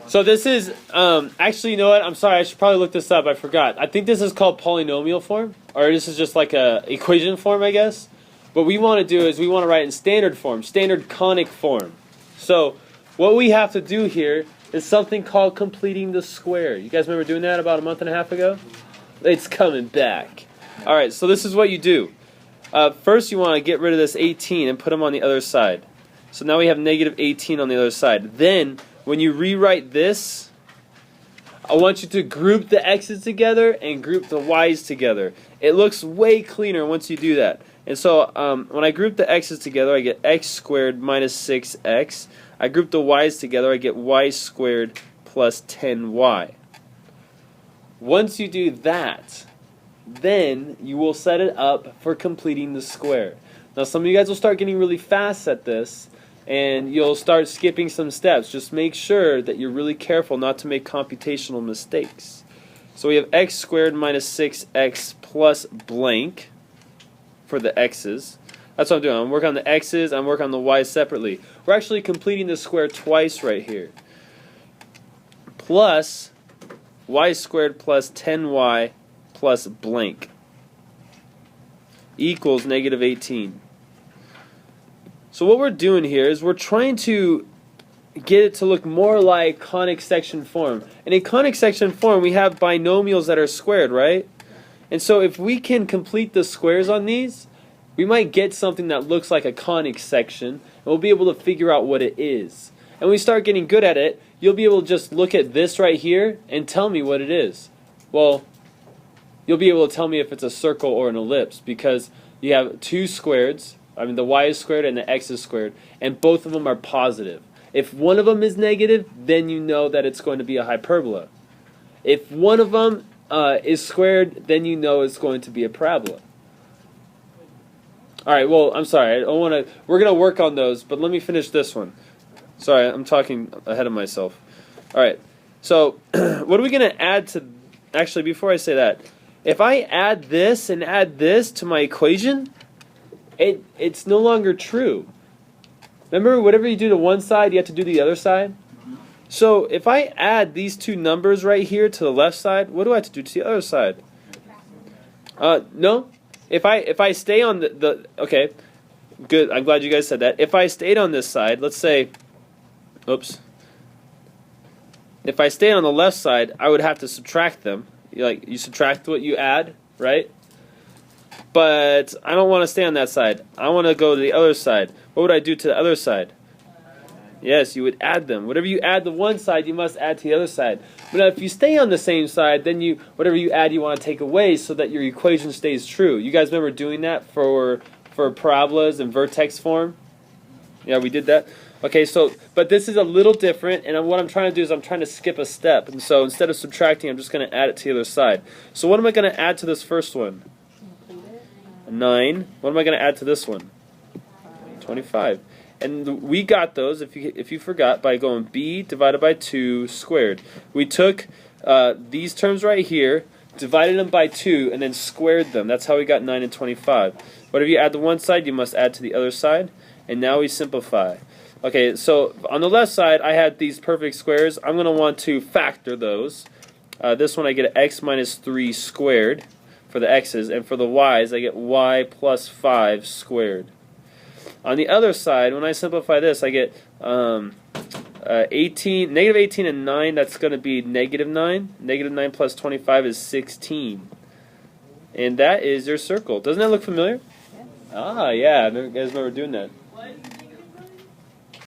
So this is, actually, you know what? I'm sorry, I should probably look this up. I forgot. I think this is called polynomial form, or this is just like a equation form, I guess. What we want to do is we want to write in standard form, standard conic form. So what we have to do here is something called completing the square. You guys remember doing that about a month and a half ago? It's coming back. All right, so this is what you do. First, you want to get rid of this 18 and put them on the other side. So now we have negative 18 on the other side. Then, when you rewrite this, I want you to group the x's together and group the y's together. It looks way cleaner once you do that. And so when I group the x's together, I get x squared minus 6x. I group the y's together, I get y squared plus 10y. Once you do that, then you will set it up for completing the square. Now some of you guys will start getting really fast at this, and you'll start skipping some steps. Just make sure that you're really careful not to make computational mistakes. So we have x squared minus 6x plus blank for the x's. That's what I'm doing. I'm working on the x's, I'm working on the y's separately. We're actually completing the square twice right here. Plus y squared plus 10y plus blank equals negative 18. So what we're doing here is we're trying to get it to look more like conic section form. And in conic section form, we have binomials that are squared, right? And so if we can complete the squares on these, we might get something that looks like a conic section, and we'll be able to figure out what it is. And when we start getting good at it, you'll be able to just look at this right here and tell me what it is. Well, you'll be able to tell me if it's a circle or an ellipse, because you have two squareds. I mean, the y is squared and the x is squared, and both of them are positive. If one of them is negative, then you know that it's going to be a hyperbola. If one of them is squared, then you know it's going to be a parabola. All right, well, I'm sorry. I don't want to. We're going to work on those, but let me finish this one. Sorry, I'm talking ahead of myself. All right, so what are we going to add to... Actually, before I say that, if I add this and add this to my equation, it's no longer true. Remember, whatever you do to one side, you have to do to the other side? So if I add these two numbers right here to the left side, what do I have to do to the other side? No. If I stay on the okay, good. I'm glad you guys said that. If I stayed on this side, let's say, oops. If I stayed on the left side, I would have to subtract them. Like, you subtract what you add, right? But I don't want to stay on that side. I want to go to the other side. What would I do to the other side? Yes, you would add them. Whatever you add to one side, you must add to the other side. But if you stay on the same side, then whatever you add, you want to take away so that your equation stays true. You guys remember doing that for parabolas and vertex form? Yeah, we did that. Okay, so, but this is a little different, and what I'm trying to do is I'm trying to skip a step. And so instead of subtracting, I'm just going to add it to the other side. So what am I going to add to this first one? 9. What am I going to add to this one? 25. And we got those, if you forgot, by going b divided by 2 squared. We took these terms right here, divided them by 2, and then squared them. That's how we got 9 and 25. Whatever you add to one side, you must add to the other side. And now we simplify. Okay, so on the left side, I had these perfect squares. I'm going to want to factor those. This one I get x minus 3 squared for the x's, and for the y's, I get y plus 5 squared. On the other side, when I simplify this, I get negative 18 and 9, that's going to be negative 9. Negative 9 plus 25 is 16. And that is your circle. Doesn't that look familiar? Ah, yeah, you guys remember doing that.